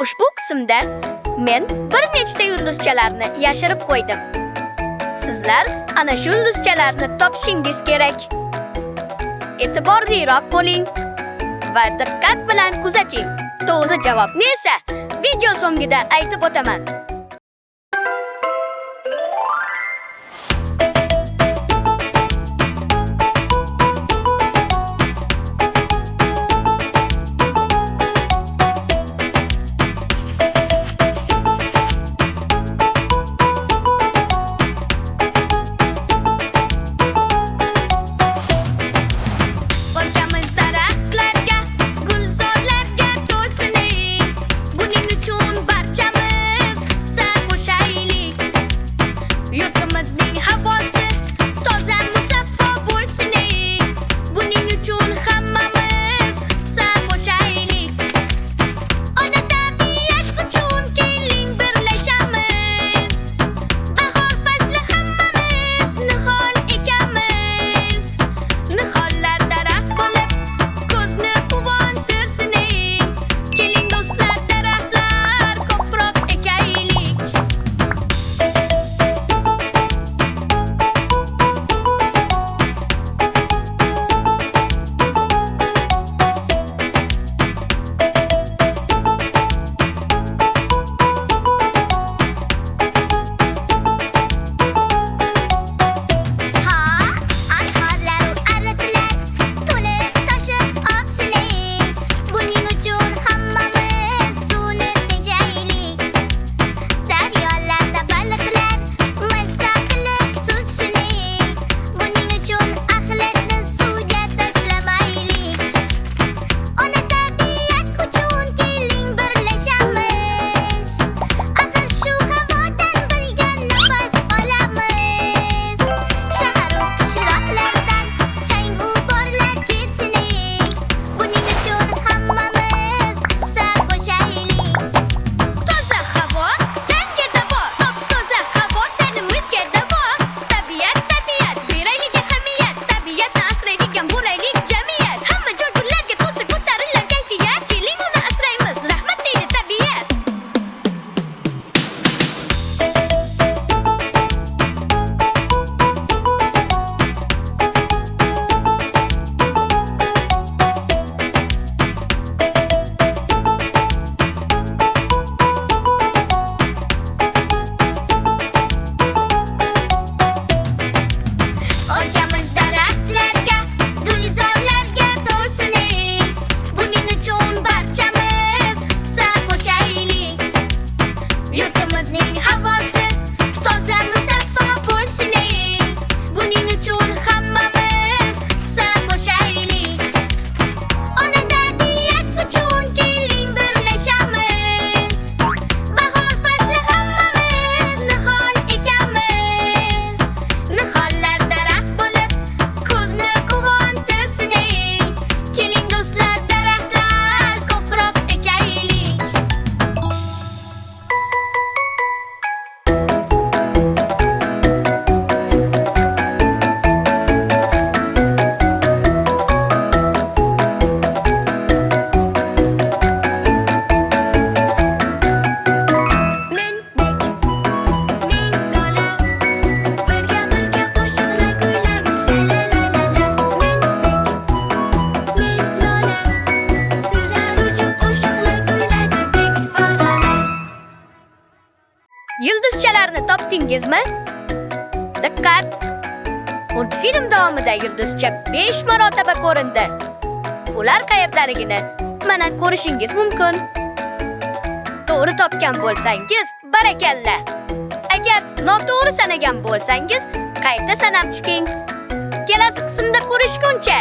Ushbu qismda men bir nechta yulduzchalarni yashirib qo'ydim. Sizlar ana shu yulduzchalarni topishingiz kerak. E'tiborliroq bo'ling va diqqat bilan kuzating. To'g'ri javobni esa video so'ngida aytib o'taman. Yulduzchalarni topdingizmi? Diqqat! Multfilm davomida yulduzcha 5 marotaba ko'rindi. Ular qayerdaligini mana ko'rishingiz mumkin. To'g'ri topgan bo'lsangiz, barakalla. Agar noto'g'ri sanagan bo'lsangiz, qayta sanab chiqing. Kelasi qismda ko'rishguncha